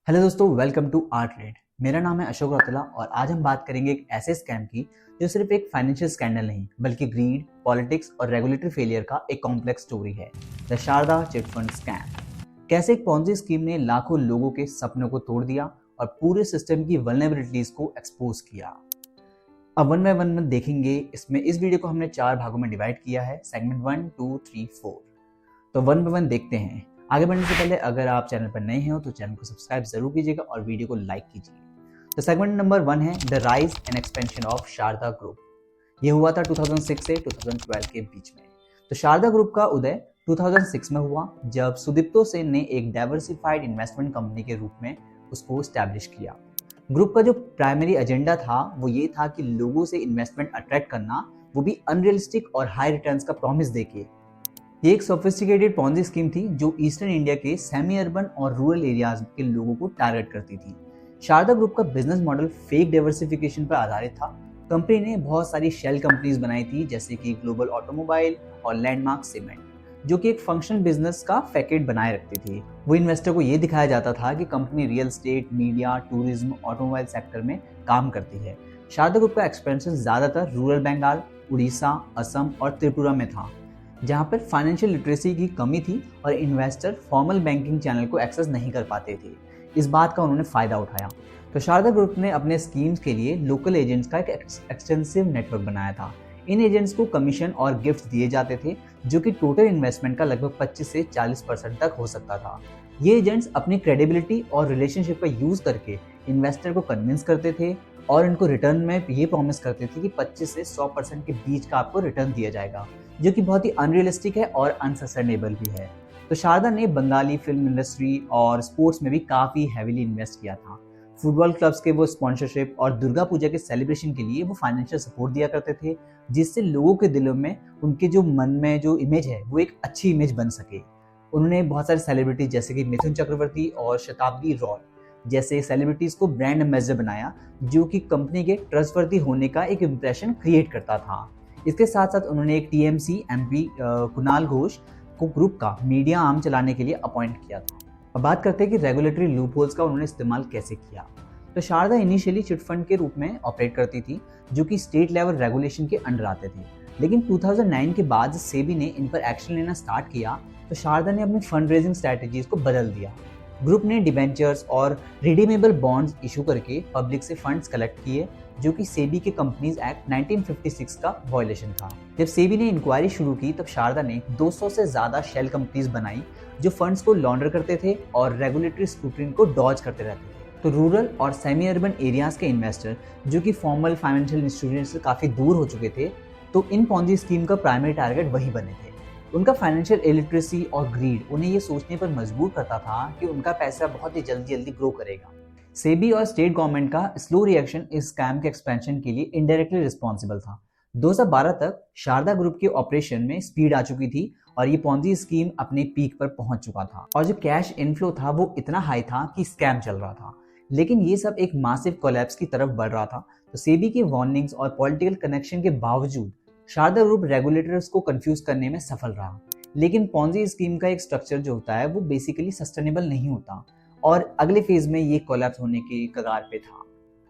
Hello दोस्तों, welcome to art red. मेरा नाम है अशोक रौतेला और आज हम बात करेंगे एक ऐसे स्कैम की जो सिर्फ एक फाइनेंशियल स्कैंडल नहीं बल्कि ग्रीड, पॉलिटिक्स और रेगुलेटरी फेलियर का एक कॉम्प्लेक्स स्टोरी है। The Saradha chit fund scam. कैसे एक पॉन्जी स्कीम ने लाखों लोगों के सपनों को तोड़ दिया और पूरे सिस्टम की वल्नरेबिलिटीज को एक्सपोज किया। अब वन बाय वन देखेंगे। इस वीडियो को हमने 4 भागों में डिवाइड किया है, सेगमेंट 1, 2, 3, 4। तो वन बाय वन देखते हैं। आगे बढ़ने से पहले अगर आप चैनल पर नए हो तो चैनल को सब्सक्राइब जरूर कीजिएगा और वीडियो को लाइक कीजिए। तो सेगमेंट नंबर 1 है the rise and expansion of Saradha group. ये हुआ था 2006 से 2012 के बीच में। तो शारदा ग्रुप का उदय 2006 में हुआ जब सुदीप्तो सेन ने एक डाइवर्सिफाइड इन्वेस्टमेंट कंपनी के रूप में उसको स्टैब्लिश किया। ग्रुप का जो प्राइमरी एजेंडा था वो ये था कि लोगों से इन्वेस्टमेंट अट्रैक्ट करना, वो भी अनरियलिस्टिक और हाई रिटर्न्स का प्रॉमिस देके। ये एक सोफिस्टिकेटेड पॉन्जी स्कीम थी जो ईस्टर्न इंडिया के सेमी अर्बन और रूरल एरियाज के लोगों को टारगेट करती थी। शारदा ग्रुप का बिजनेस मॉडल फेक डाइवर्सिफिकेशन पर आधारित था। कंपनी ने बहुत सारी शेल कंपनीज बनाई थी जैसे कि ग्लोबल ऑटोमोबाइल और लैंडमार्क सीमेंट, जो कि एक फंक्शनल बिजनेस का फैकेट बनाए रखती थी। वो इन्वेस्टर को ये दिखाया जाता था कि company real estate, media, tourism, automobile sector में काम करती है। शारदा ग्रुप का एक्सपेंशन ज्यादातर रूरल बंगाल, उड़ीसा, असम और त्रिपुरा में था, जहां पर फाइनेंशियल लिटरेसी की कमी थी और इन्वेस्टर फॉर्मल बैंकिंग चैनल को एक्सेस नहीं कर पाते थे। इस बात का उन्होंने फायदा उठाया। तो शारदा ग्रुप ने अपने स्कीम्स के लिए लोकल एजेंट्स का एक एक्सटेंसिव नेटवर्क बनाया था। इन एजेंट्स को कमीशन और गिफ्ट दिए जाते थे जो कि टोटल इन्वेस्टमेंट का लगभग 25 से 40% तक हो सकता था। ये एजेंट्स अपनी क्रेडिबिलिटी और रिलेशनशिप का यूज करके इन्वेस्टर को कन्विंस करते थे और इनको रिटर्न में ये प्रॉमिस करते थे कि 25 से 100% के बीच का आपको रिटर्न दिया जाएगा, जो कि बहुत ही अनरियलिस्टिक है और अनसस्टेनेबल भी है। तो शारदा ने बंगाली फिल्म इंडस्ट्री और स्पोर्ट्स में भी काफी हैवीली इन्वेस्ट किया था। फुटबॉल क्लब्स के वो स्पॉन्सरशिप और दुर्गा पूजा के सेलिब्रेशन के लिए वो फाइनेंशियल सपोर्ट दिया करते थे, जिससे लोगों के दिलों में उनके जो मन में जो इमेज है वो एक अच्छी इमेज बन सके। उन्होंने बहुत सारे सेलिब्रिटी जैसे कि मिथुन चक्रवर्ती और शताब्दी रॉय जैसे सेलिब्रिटीज को ब्रांड एम्बेसडर बनाया, जो कि कंपनी के ट्रस्टवर्दी होने का एक इंप्रेशन क्रिएट करता था। इसके साथ साथ उन्होंने एक टीएमसी एमपी कुणाल घोष को ग्रुप का मीडिया आर्म चलाने के लिए अपॉइंट किया था। अब बात करते हैं कि रेगुलेटरी लूपहोल्स का उन्होंने इस्तेमाल कैसे किया। तो शारदा इनिशियली चिटफंड के रूप में ऑपरेट करती थी, जो कि स्टेट लेवल रेगुलेशन के अंडर आते थे। लेकिन 2009 के बाद सेबी ने इन पर एक्शन लेना स्टार्ट किया तो शारदा ने अपनी फंड रेजिंग स्ट्रैटेजीज को बदल दिया। ग्रुप ने डिबेंचर्स और रिडीमेबल बॉन्ड्स इशू करके पब्लिक से फंड्स कलेक्ट किए, जो कि सेबी के कंपनीज एक्ट 1956 का वायलेशन था। जब सेबी ने इंक्वायरी शुरू की तब शारदा ने 200 से ज्यादा शेल कंपनीज बनाई जो फंड्स को लॉन्डर करते थे और रेगुलेटरी स्क्रूटनी को डॉज करते रहते थे। तो रूरल और सेमी अर्बन एरियाज के इन्वेस्टर, जो कि फॉर्मल फाइनेंशियल इंस्टीट्यूशन से काफी दूर हो चुके थे, तो इन पॉन्जी स्कीम का प्राइमरी टारगेट वही बने थे। उनका फाइनेंशियल इलिटरेसी और ग्रीड उन्हें ये सोचने पर मजबूर करता था कि उनका पैसा बहुत ही जल्दी ग्रो करेगा। सेबी और स्टेट गवर्नमेंट का स्लो रिएक्शन इस स्कैम के एक्सपेंशन के लिए इनडायरेक्टली रिस्पॉन्सिबल था। 2012 तक शारदा ग्रुप के ऑपरेशन में स्पीड आ चुकी थी और ये पॉन्जी स्कीम अपने पीक पर पहुंच चुका था और जो कैश इनफ्लो था वो इतना हाई था कि स्कैम चल रहा था। लेकिन ये सब एक मासिव कोलैप्स की तरफ बढ़ रहा था। तो सेबी की वार्निंग्स और पॉलिटिकल कनेक्शन के बावजूद शारदा ग्रुप रेगुलेटर्स को कंफ्यूज करने में सफल रहा। लेकिन पॉन्जी स्कीम का एक स्ट्रक्चर जो होता है वो बेसिकली सस्टेनेबल नहीं होता और अगले फेज में ये कोलैप्स होने के कगार पे था।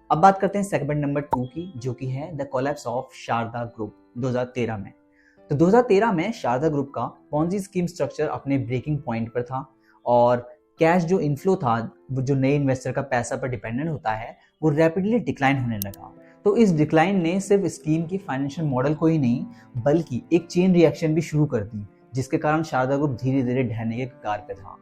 अब बात करते हैं सेगमेंट नंबर 2 की, जो कि है the collapse of Saradha group 2013 में। तो 2013 में शारदा ग्रुप का पॉन्जी स्कीम स्ट्रक्चर अपने ब्रेकिंग पॉइंट पर था और कैश जो इनफ्लो था, वो जो नए इन्वेस्टर का पैसा पर डिपेंडेंट होता है, वो रैपिडली डिक्लाइन होने लगा। तो इस डिक्लाइन ने सिर्फ स्कीम की फाइनेंशियल मॉडल को ही नहीं बल्कि एक चेन रिएक्शन भी शुरू कर दी, जिसके कारण शारदा ग्रुप धीरे धीरे ढहने के कगार पे था।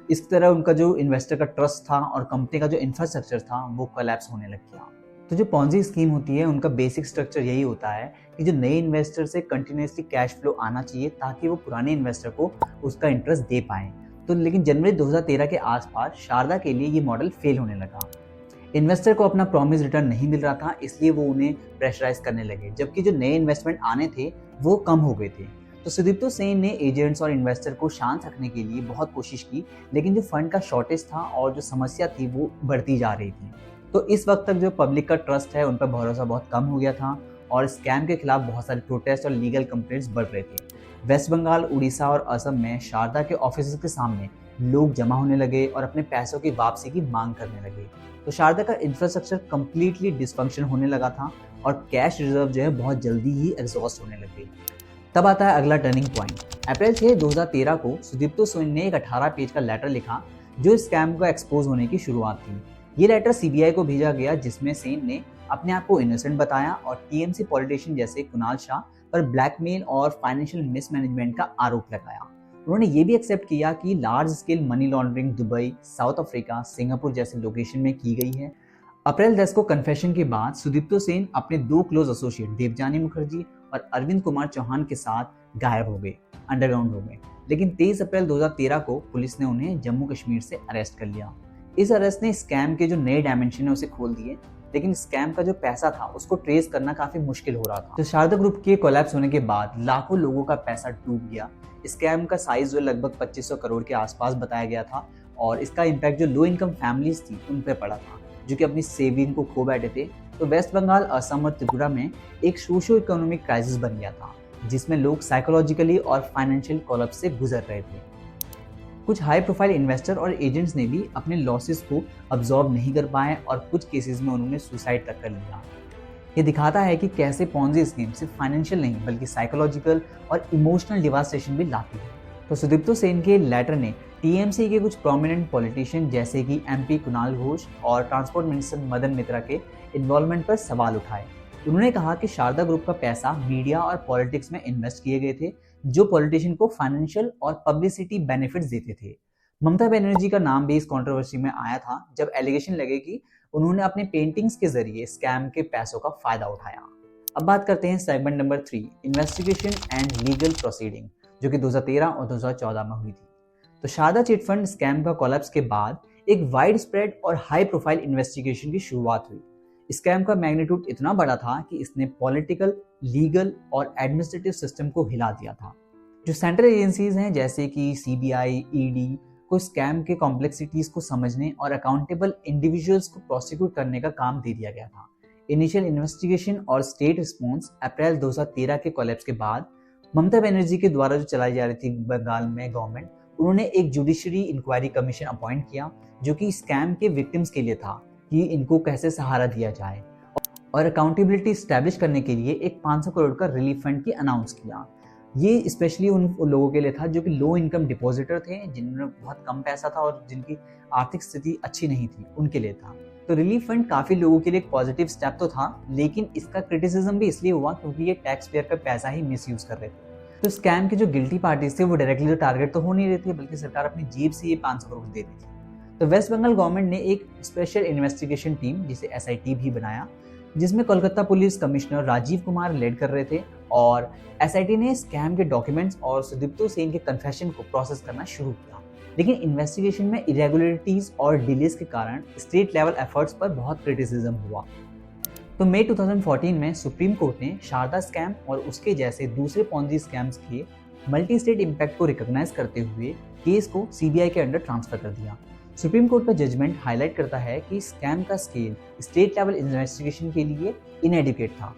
इस तरह उनका जो इन्वेस्टर का ट्रस्ट था और कंपनी का जो इंफ्रास्ट्रक्चर था वो कोलैप्स होने लग गया। तो जो पॉन्जी स्कीम होती है उनका बेसिक स्ट्रक्चर यही होता है कि जो नए इन्वेस्टर से कंटिन्यूसली कैश फ्लो आना चाहिए ताकि वो पुराने इन्वेस्टर को उसका इंटरेस्ट दे पाए। तो लेकिन जनवरी 2013 के आसपास शारदा के लिए ये मॉडल फेल होने लगा। इन्वेस्टर को अपना प्रॉमिस रिटर्न नहीं मिल रहा था, इसलिए वो उन्हें प्रेशराइज करने लगे, जबकि जो नए इन्वेस्टमेंट आने थे वो कम हो गए थे। तो सुदीप्तो सेन ने एजेंट्स और इन्वेस्टर को शांत रखने के लिए बहुत कोशिश की, लेकिन जो फंड का शॉर्टेज था और जो समस्या थी वो बढ़ती जा रही थी। तो इस वक्त तक जो पब्लिक का ट्रस्ट है उन पर भरोसा बहुत कम हो गया था और स्कैम के खिलाफ बहुत सारे प्रोटेस्ट और लीगल कंप्लेंट्स बढ़ रहे थे। वेस्ट बंगाल, उड़ीसा और असम में शारदा के ऑफिस के सामने लोग जमा होने लगे और अपने पैसों की वापसी की मांग करने लगे। तो शारदा का इंफ्रास्ट्रक्चर कंप्लीटली डिसफंक्शन होने लगा था और कैश रिजर्व जो है बहुत जल्दी ही एग्जॉस्ट होने लगे। तब आता है अगला टर्निंग पॉइंट। अप्रैल 6, 2013 को सुदीप्तो सेन ने एक 18 पेज का लेटर लिखा जो इस स्कैम का एक्सपोज होने की शुरुआत थी। ये लेटर सीबीआई को भेजा गया जिसमें सेन ने अपने आप को इनोसेंट बताया और टीएमसी पॉलिटिशियन जैसे कुणाल शाह पर ब्लैकमेल और फाइनेंशियल मिसमैनेजमेंट का आरोप लगाया। उन्होंने ये भी एक्सेप्ट किया कि large scale money laundering Dubai, south Africa, Singapore जैसे लोकेशन में की गई है। अप्रैल 10 को कन्फेशन के बाद सुदीप्तो सेन अपने 2 क्लोज एसोसिएट देवजानी मुखर्जी और अरविंद कुमार चौहान के साथ गायब हो गए, अंडरग्राउंड हो गए। लेकिन 23 अप्रैल 2013 को पुलिस ने उन्हें जम्मू कश्मीर से अरेस्ट कर लिया। इस अरेस्ट ने स्कैम के जो नए डायमेंशन है उसे खोल दिए, लेकिन स्कैम का जो पैसा था उसको ट्रेस करना काफी मुश्किल हो रहा था। तो शारदा ग्रुप के कोलैप्स होने के बाद लाखों लोगों का पैसा डूब गया। स्कैम का साइज जो लगभग 2500 करोड़ के आसपास बताया गया था और इसका इम्पैक्ट जो लो इनकम फैमिलीज थी उन पे पड़ा था, जो कि अपनी सेविंग को खो बैठे थे। तो वेस्ट बंगाल, असम और त्रिपुरा में एक सोशो इकोनॉमिक क्राइसिस बन गया था जिसमें लोग साइकोलॉजिकली और फाइनेंशियल कोलैप्स से गुजर रहे थे। कुछ हाई प्रोफाइल इन्वेस्टर और एजेंट्स ने भी अपने लॉसेस को अब्सॉर्ब नहीं कर पाए और कुछ केसेस में उन्होंने सुसाइड तक कर लिया। ये दिखाता है कि कैसे पॉन्जी स्कीम सिर्फ फाइनेंशियल नहीं बल्कि साइकोलॉजिकल और इमोशनल डिवास्टेशन भी लाती है। तो सुदीप्तो सेन के लेटर ने टीएमसी के कुछ प्रोमिनेंट पॉलिटिशियन जैसे कि एमपी कुणाल घोष और ट्रांसपोर्ट मिनिस्टर मदन मित्रा के इन्वॉल्वमेंट पर सवाल उठाए। उन्होंने कहा कि शारदा ग्रुप का पैसा मीडिया और पॉलिटिक्स में इन्वेस्ट किए गए थे जो पॉलिटिशियन को फाइनेंशियल और पब्लिसिटी बेनिफिट्स देते थे। ममता बनर्जी का नाम भी इस कंट्रोवर्सी में आया था जब एलिगेशन लगे कि उन्होंने अपने पेंटिंग्स के जरिए स्कैम के पैसों का फायदा उठाया। अब बात करते हैं segment number 3, investigation and legal proceeding, जो कि 2013 और 2014 में हुई थी। तो शारदा चिट फंड स्कैम का कोलैप्स के बाद एक वाइड स्प्रेड और हाई प्रोफाइल इन्वेस्टिगेशन की शुरुआत हुई। स्कैम का मैग्नीट्यूड इतना बड़ा था कि इसने पॉलिटिकल, लीगल और एडमिनिस्ट्रेटिव सिस्टम को हिला दिया था। जो सेंट्रल एजेंसीज हैं जैसे कि सीबीआई, ईडी को स्कैम के कॉम्प्लेक्सिटीज को समझने और अकाउंटेबल इंडिविजुअल्स को प्रोसिक्यूट करने का काम दे दिया गया था। इनिशियल इन्वेस्टिगेशन और स्टेट रिस्पॉन्स अप्रैल 2013 के कोलैप्स के बाद ममता बनर्जी के द्वारा जो चलाई जा रही थी बंगाल में गवर्नमेंट, उन्होंने एक जुडिशरी इंक्वायरी कमीशन अपॉइंट किया जो कि स्कैम के विक्टिम्स के लिए था कि इनको कैसे सहारा दिया जाए और अकाउंटेबिलिटी स्टैब्लिश करने के लिए एक 500 करोड़ का रिलीफ फंड की अनाउंस किया। ये स्पेशली उन लोगों के लिए था जो कि लो इनकम डिपॉजिटर थे, जिनमें बहुत कम पैसा था और जिनकी आर्थिक स्थिति अच्छी नहीं थी, उनके लिए था। तो रिलीफ फंड काफी लोगों के लिए एक पॉजिटिव स्टेप तो था, लेकिन इसका क्रिटिसिज्म भी इसलिए हुआ क्योंकि ये टैक्स पेयर का पैसा ही मिसयूज कर रहे थे। तो स्कैम के जो गिल्टी पार्टीज थे वो डायरेक्टली तो टारगेट तो हो नहीं रहे थे, बल्कि सरकार अपनी जेब से ये 500 करोड़ दे रही थी। तो वेस्ट बंगाल गवर्नमेंट ने एक स्पेशल इन्वेस्टिगेशन टीम जिसे एसआईटी भी बनाया, जिसमें Kolkata police commissioner Rajeev Kumar lead कर रहे थे और एसआईटी ने स्कैम के डॉक्यूमेंट्स और सुदीप्तो सेन के कन्फेशन को प्रोसेस करना शुरू किया। लेकिन इन्वेस्टिगेशन में इरेगुलरिटीज और डिलेज के कारण स्टेट लेवल एफर्ट्स पर बहुत क्रिटिसिज्म हुआ। तो मई 2014 में सुप्रीम कोर्ट ने शारदा स्कैम और उसके जैसे दूसरे पॉन्जी स्कैम्स के मल्टी स्टेट इम्पैक्ट को रिकॉग्नाइज करते हुए केस को सीबीआई के अंडर ट्रांसफर कर दिया। सुप्रीम कोर्ट का जजमेंट हाईलाइट करता है कि स्कैम का स्केल स्टेट लेवल इन्वेस्टिगेशन के लिए इनएडिक्वेट था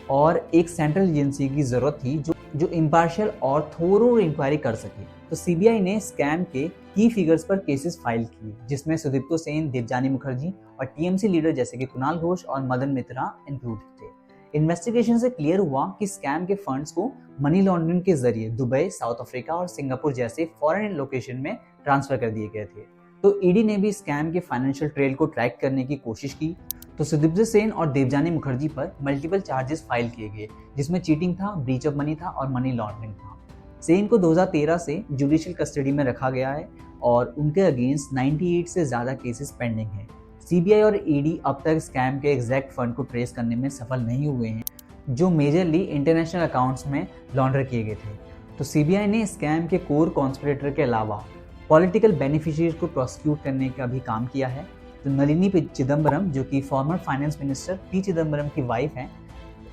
और एक सेंट्रल एजेंसी की जरूरत थी जो इम्पार्शियल और थोरो इंक्वायरी कर सके। तो सीबीआई ने स्कैम के की फिगर्स पर केसेस फाइल किए, जिसमें सुदीप्तो सेन, देवजानी मुखर्जी और टीएमसी लीडर जैसे कि कुणाल घोष और मदन मित्रा इंक्लूड थे। इन्वेस्टिगेशन से क्लियर हुआ कि स्कैम के फंड्स को मनी लॉन्ड्रिंग के जरिए दुबई, साउथ अफ्रीका और सिंगापुर जैसे फॉरेन लोकेशन में ट्रांसफर कर दिए गए थे। तो ईडी ने भी स्कैम के फाइनेंशियल ट्रेल को ट्रैक करने की कोशिश की। तो सुदीप्तो सेन और देवजानी मुखर्जी पर मल्टीपल चार्जेस फाइल किए गए, जिसमें चीटिंग था, ब्रीच ऑफ मनी था और मनी लॉन्ड्रिंग था। सेन को 2013 से जुडिशियल कस्टडी में रखा गया है और उनके अगेंस्ट 98 से ज्यादा केसेस पेंडिंग हैं। सीबीआई और ईडी अब तक स्कैम के एग्जैक्ट फंड को ट्रेस करने में सफल नहीं हुए हैं, जो मेजरली इंटरनेशनल अकाउंट्स में लॉन्डर किए गए थे। तो सीबीआई ने स्कैम के कोर कॉन्स्पिरेटर के अलावा पॉलिटिकल बेनिफिशियरीज को प्रोसिक्यूट करने का भी काम किया है। तो नलिनी चिदम्बरम, जो कि former finance minister P Chidambaram की वाइफ हैं,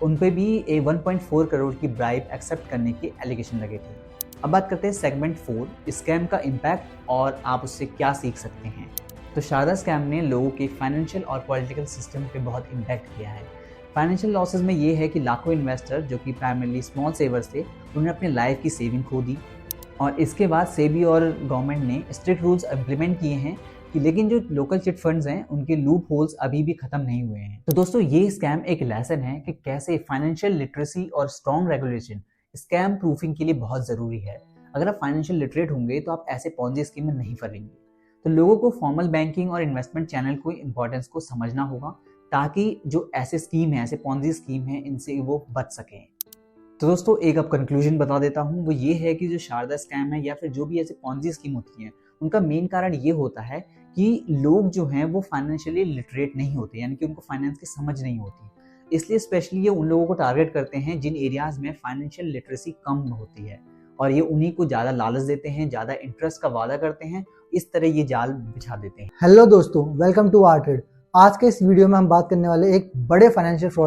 उन पे भी 1.4 करोड़ की ब्राइब एक्सेप्ट करने के एलिगेशन लगे थे। अब बात करते हैं सेगमेंट 4, स्कैम का इम्पैक्ट और आप उससे क्या सीख सकते हैं। तो शारदा स्कैम ने लोगों के फाइनेंशियल और पॉलिटिकल सिस्टम पे बहुत इम्पैक्ट किया है। फाइनेंशियल लॉसेस में ये है कि लाखों इन्वेस्टर जो कि प्राइमरली स्मॉल सेवर्स थे, उन्होंने अपने लाइफ की सेविंग खो दी। और इसके बाद सेबी और गवर्नमेंट ने स्ट्रिक्ट रूल्स इम्प्लीमेंट किए हैं कि लेकिन जो लोकल चिट फंड्स हैं उनके लूप होल्स अभी भी खत्म नहीं हुए हैं। तो दोस्तों ये स्कैम एक लेसन है कि कैसे फाइनेंशियल लिटरेसी और स्ट्रॉन्ग रेगुलेशन स्कैम प्रूफिंग के लिए बहुत जरूरी है। अगर आप फाइनेंशियल लिटरेट होंगे तो आप ऐसे पॉन्जी स्कीम में नहीं फंसेंगे। तो लोगों को फॉर्मल बैंकिंग और इन्वेस्टमेंट चैनल को इंपॉर्टेंस को समझना होगा ताकि जो ऐसे स्कीम है, ऐसे पॉन्जी स्कीम है, इनसे वो बच सकें। तो दोस्तों एक अब कंक्लूजन बता देता हूँ, वो ये है कि जो शारदा स्कैम है या फिर जो भी ऐसे पॉन्जी स्कीम होती है उनका मेन कारण ये होता है कि लोग जो हैं वो फाइनेंशियली लिटरेट नहीं होते, यानी कि उनको फाइनेंस की समझ नहीं होती। इसलिए स्पेशली ये उन लोगों को टारगेट करते हैं जिन एरियाज में फाइनेंशियल लिटरेसी कम होती है, और ये उन्हीं को ज़्यादा लालच देते हैं, ज़्यादा इंटरेस्ट का वादा करते हैं, इस तरह ये जाल बिछा देते हैं। हेलो दोस्तों, वेलकम टू आर्टेड। आज के इस वीडियो में हम बात करने वाले एक बड़े फाइनेंशियल फ्रॉड